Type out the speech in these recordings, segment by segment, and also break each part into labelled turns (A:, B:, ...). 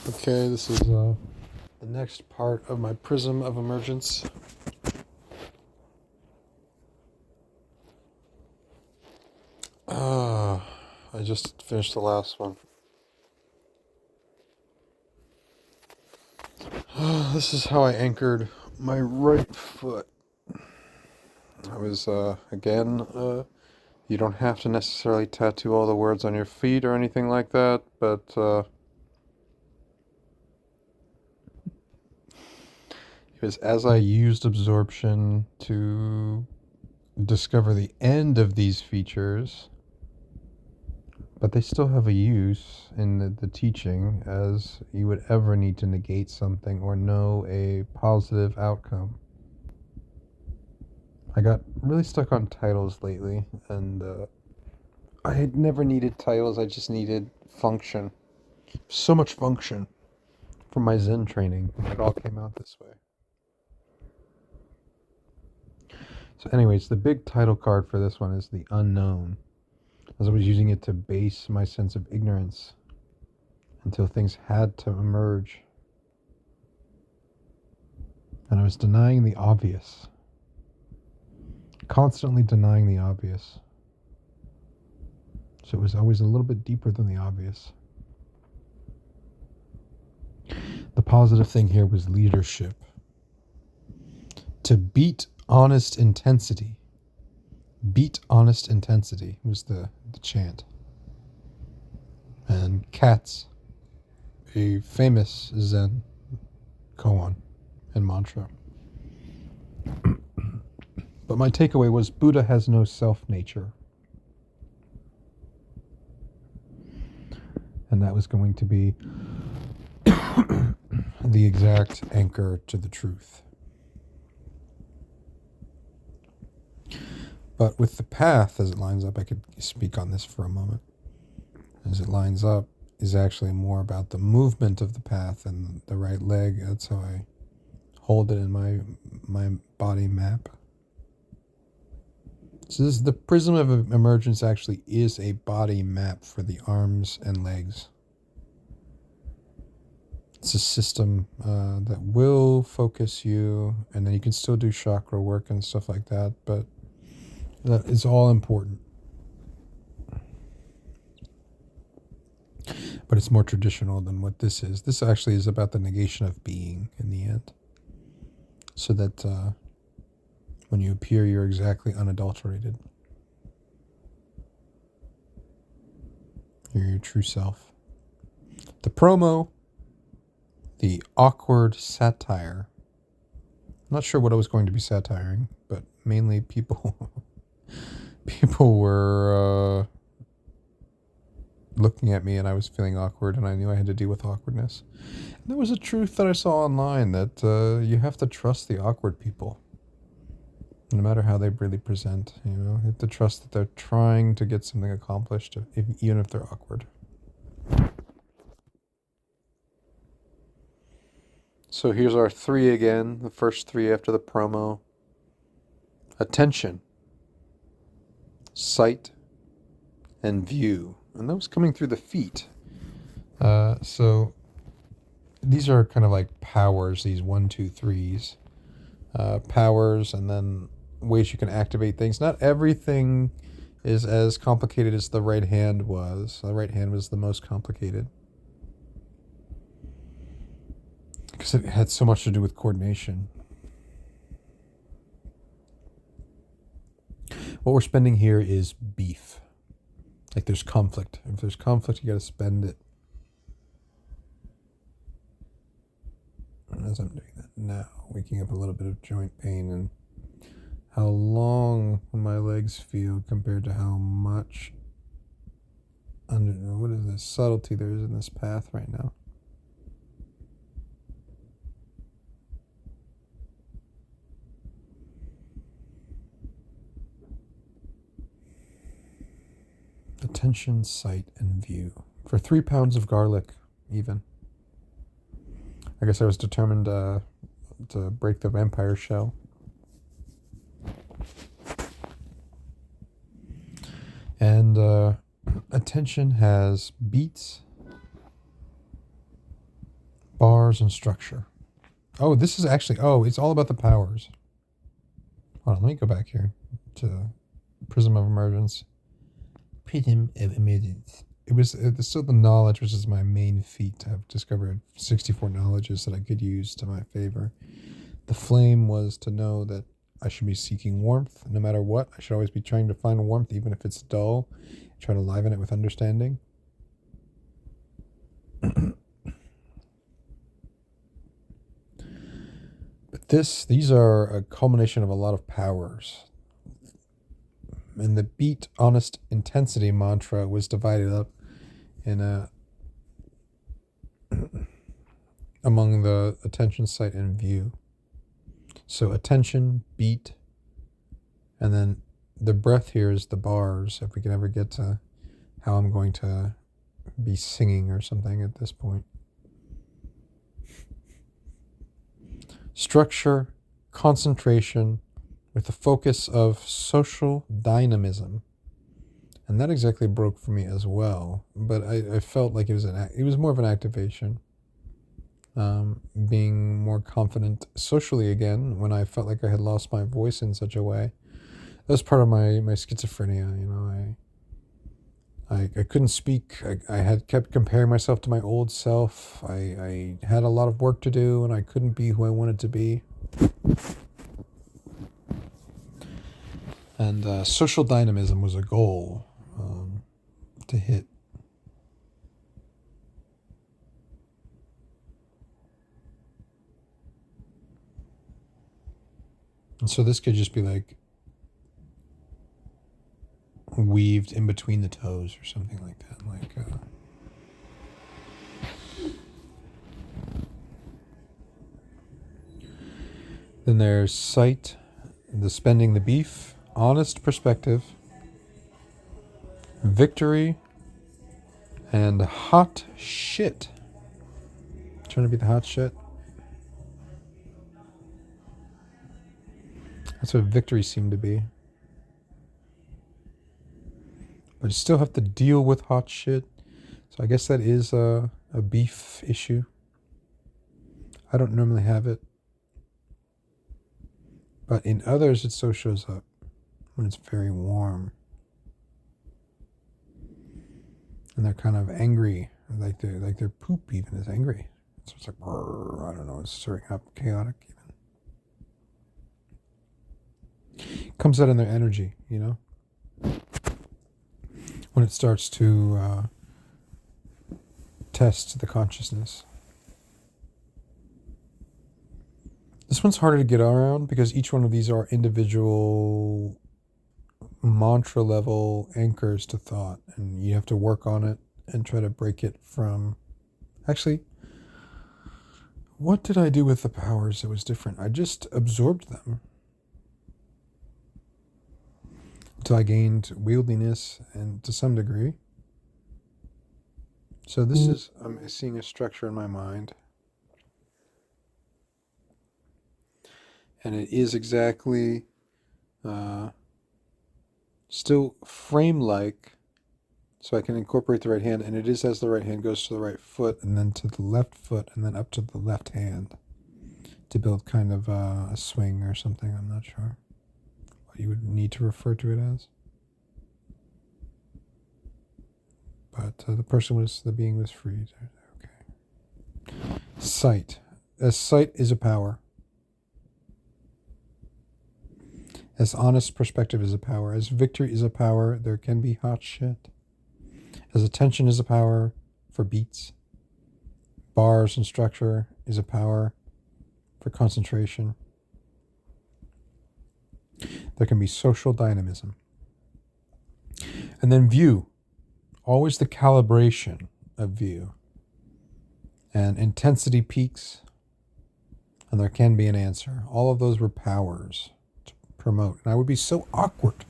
A: Okay, this is the next part of my Prism of emergence. I just finished the last one. This is how I anchored my right foot. I was, you don't have to necessarily tattoo all the words on your feet or anything like that, but it was as I used absorption to discover the end of these features, but they still have a use in the teaching as you would ever need to negate something or know a positive outcome. I got really stuck on titles lately, and I had never needed titles, I just needed function. So much function from my Zen training. It all came out this way. So, anyways, the big title card for this one is the unknown, as I was using it to base my sense of ignorance until things had to emerge. And I was denying the obvious, constantly denying the obvious. So it was always a little bit deeper than the obvious. The positive thing here was leadership. To beat honest intensity. Beat honest intensity was the chant. And cats, a famous Zen koan and mantra. But my takeaway was Buddha has no self-nature. And that was going to be the exact anchor to the truth. But with the path as it lines up, I could speak on this for a moment. As it lines up is actually more about the movement of the path and the right leg. That's how I hold it in my body map. So this, the prism of emergence actually is a body map for the arms and legs. It's a system that will focus you, and then you can still do chakra work and stuff like that, but that is all important. But it's more traditional than what this is. This actually is about the negation of being in the end. So that when you appear, you're exactly unadulterated. You're your true self. The promo, the awkward satire. I'm not sure what I was going to be satiring, but mainly people were looking at me and I was feeling awkward and I knew I had to deal with awkwardness. And there was a truth that I saw online that you have to trust the awkward people. No matter how they really present, you have to trust that they're trying to get something accomplished, even if they're awkward. So here's our three again, the first three after the promo. Attention, sight, and view. And that was coming through the feet. So these are kind of like powers, these 1, 2, 3s. Powers, and then ways you can activate things. Not everything is as complicated as the right hand was. The right hand was the most complicated because it had so much to do with coordination. What we're spending here is beef. Like there's conflict. If there's conflict, you got to spend it. And as I'm doing that now, waking up a little bit of joint pain and how long my legs feel compared to how much what is this subtlety there is in this path right now. Attention, sight, and view. For 3 pounds of garlic, even. I guess I was determined to break the vampire shell. And attention has beats, Bars and structure. Oh, this is actually, it's all about the powers. Hold on, let me go back here to Prism of Emergence. Prism of Emergence. It's still the knowledge, which is my main feat. I've discovered 64 knowledges that I could use to my favor. The flame was to know that I should be seeking warmth no matter what. I should always be trying to find warmth, even if it's dull. Try to liven it with understanding. But these are a culmination of a lot of powers. And the beat, honest, intensity mantra was divided up in among the attention, sight, and view. So attention, beat, and then the breath here is the bars, if we can ever get to how I'm going to be singing or something at this point. Structure, concentration, with the focus of social dynamism. And that exactly broke for me as well, but I felt like it was more of an activation. Being more confident socially again when I felt like I had lost my voice in such a way. That was part of my schizophrenia, you know. I couldn't speak. I had kept comparing myself to my old self. I had a lot of work to do, and I couldn't be who I wanted to be. And social dynamism was a goal to hit. And so this could just be like weaved in between the toes or something like that. Then there's sight, the spending the beef, honest perspective, victory, and hot shit. Trying to be the hot shit. That's what victory seemed to be. But you still have to deal with hot shit. So I guess that is a beef issue. I don't normally have it. But in others, it so shows up when it's very warm. And they're kind of angry. Like their poop even is angry. So it's like, I don't know, it's stirring up, chaotic even. Comes out in their energy, you know? When it starts to test the consciousness. This one's harder to get around because each one of these are individual mantra level anchors to thought, and you have to work on it and try to break it from... Actually, what did I do with the powers that was different? I just absorbed them until I gained wieldiness and to some degree. So this is, I'm seeing a structure in my mind. And it is exactly still frame-like, so I can incorporate the right hand, and it is as the right hand goes to the right foot, and then to the left foot, and then up to the left hand, to build kind of a swing or something. I'm not sure what you would need to refer to it as. But the being was freed. Okay. Sight. As sight is a power. As honest perspective is a power. As victory is a power, there can be hot shit. As attention is a power for beats. Bars and structure is a power for concentration. There can be social dynamism. And then view. Always the calibration of view. And intensity peaks. And there can be an answer. All of those were powers to promote. And I would be so awkward.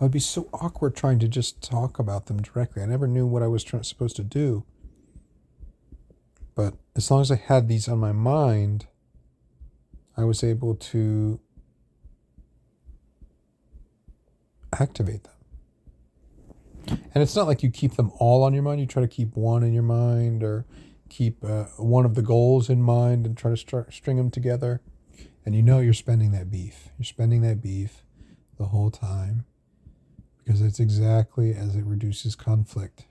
A: I would be so awkward trying to just talk about them directly. I never knew what I was supposed to do. But as long as I had these on my mind, I was able to activate them. And it's not like you keep them all on your mind. You try to keep one in your mind or keep one of the goals in mind and try to string them together. And you know you're spending that beef. You're spending that beef the whole time because it's exactly as it reduces conflict.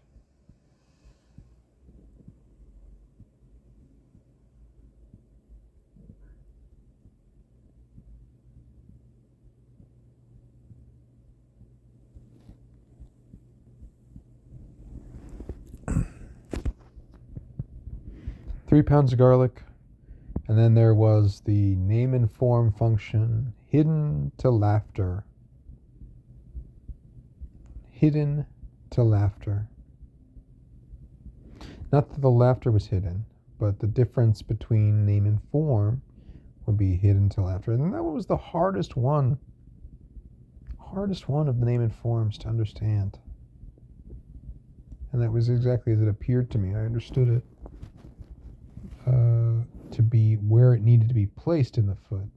A: Three pounds of garlic. And then there was the name and form function, hidden to laughter. Hidden to laughter. Not that the laughter was hidden, but the difference between name and form would be hidden to laughter. And that was the hardest one of the name and forms to understand. And that was exactly as it appeared to me. I understood it to be where it needed to be placed in the foot.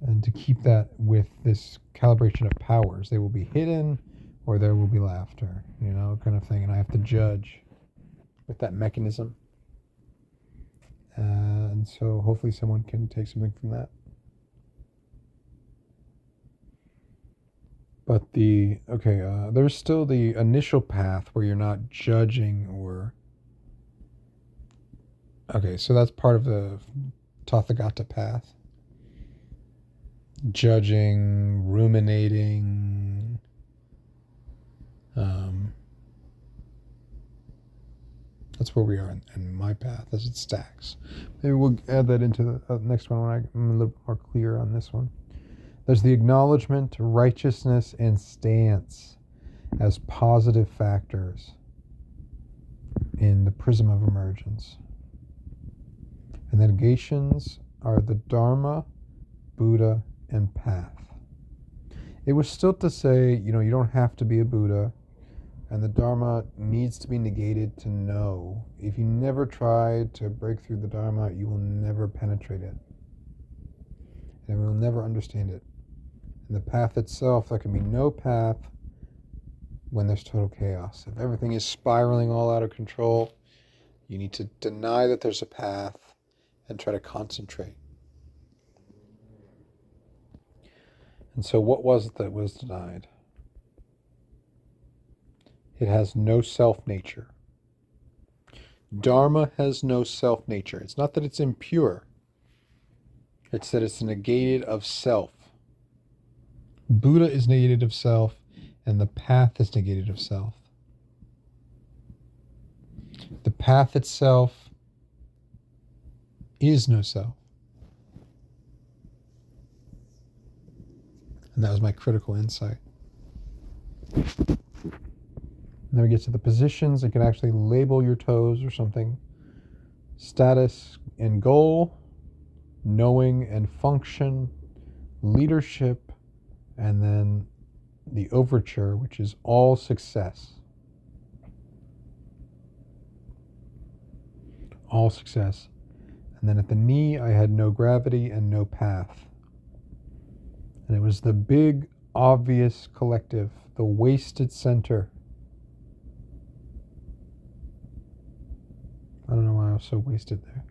A: And to keep that with this calibration of powers. They will be hidden or there will be laughter, kind of thing. And I have to judge with that mechanism. And so hopefully someone can take something from that. But there's still the initial path where you're not judging or... Okay, so that's part of the Tathagata path. Judging, ruminating, that's where we are in my path as it stacks. Maybe we'll add that into the next one when I'm a little more clear on this one. There's the acknowledgement, righteousness, and stance as positive factors in the prism of emergence. And the negations are the Dharma, Buddha, and path. It was still to say, you don't have to be a Buddha, and the Dharma needs to be negated to know. If you never try to break through the Dharma, you will never penetrate it. And we will never understand it. And the path itself, there can be no path when there's total chaos. If everything is spiraling all out of control, you need to deny that there's a path and try to concentrate. And so what was it that was denied? It has no self-nature. Dharma has no self-nature. It's not that it's impure. It's that it's negated of self. Buddha is negated of self, and the path is negated of self. The path itself is no self. And that was my critical insight. Then we get to the positions. You can actually label your toes or something. Status and goal, knowing and function, leadership, and then the overture, which is all success. All success. And then at the knee, I had no gravity and no path. And it was the big, obvious collective, the wasted center. I don't know why I was so wasted there.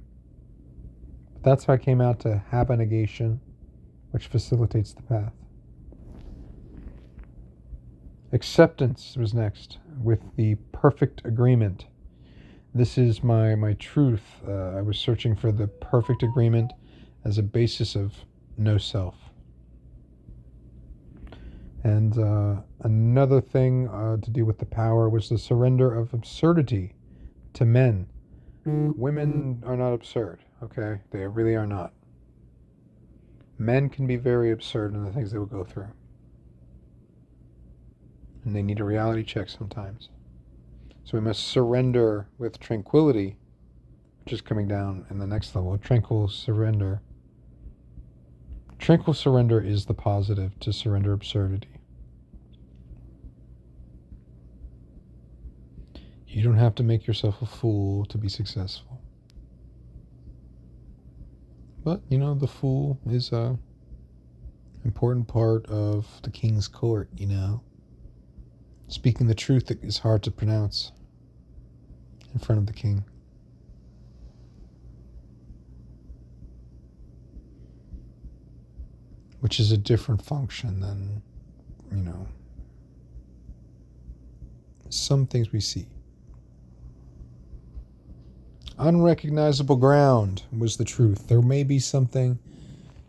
A: But that's how I came out to have a negation, which facilitates the path. Acceptance was next, with the perfect agreement. This is my truth. I was searching for the perfect agreement as a basis of no self. And another thing to do with the power was the surrender of absurdity to men. Women are not absurd, okay? They really are not. Men can be very absurd in the things they will go through. And they need a reality check sometimes. So we must surrender with tranquility, which is coming down in the next level. Tranquil surrender. Tranquil surrender is the positive to surrender absurdity. You don't have to make yourself a fool to be successful. But, the fool is a important part of the king's court, Speaking the truth is hard to pronounce. in front of the king. Which is a different function than, some things we see. Unrecognizable ground was the truth. There may be something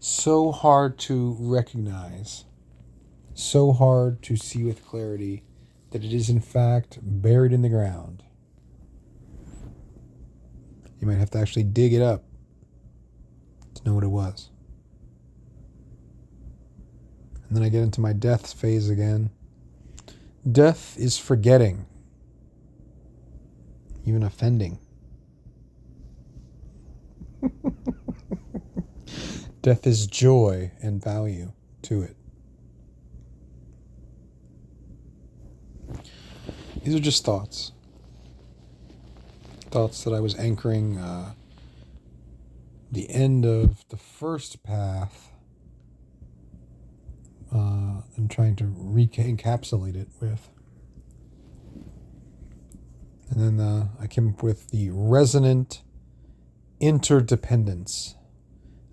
A: so hard to recognize, so hard to see with clarity, that it is in fact buried in the ground. You might have to actually dig it up to know what it was. And then I get into my death phase again. Death is forgetting, even offending. Death is joy and value to it. These are just thoughts. Thoughts that I was anchoring the end of the first path and trying to encapsulate it with. And then I came up with the resonant interdependence,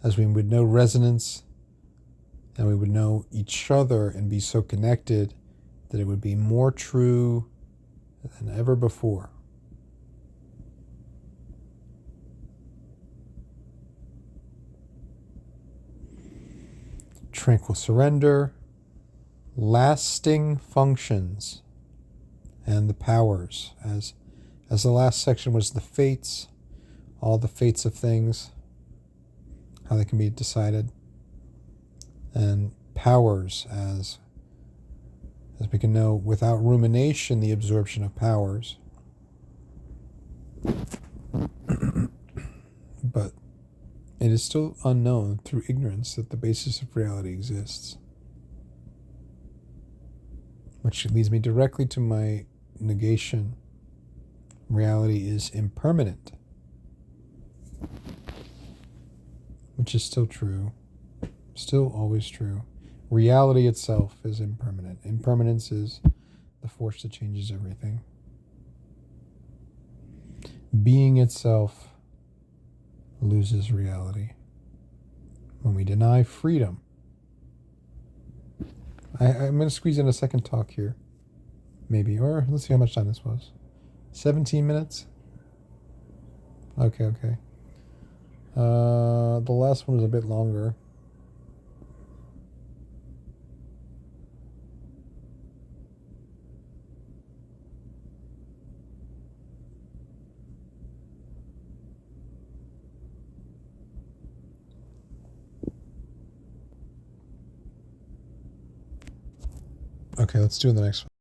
A: as we would know resonance and we would know each other and be so connected that it would be more true than ever before. Tranquil surrender, lasting functions, and the powers. As the last section was the fates, all the fates of things, how they can be decided, and powers as we can know without rumination the absorption of powers. But it is still unknown through ignorance that the basis of reality exists. Which leads me directly to my negation. Reality is impermanent. Which is still true. Still always true. Reality itself is impermanent. Impermanence is the force that changes everything. Being itself loses reality. When we deny freedom. I'm going to squeeze in a second talk here. Maybe. Or let's see how much time this was. 17 minutes? Okay. The last one was a bit longer. Okay, let's do the next one.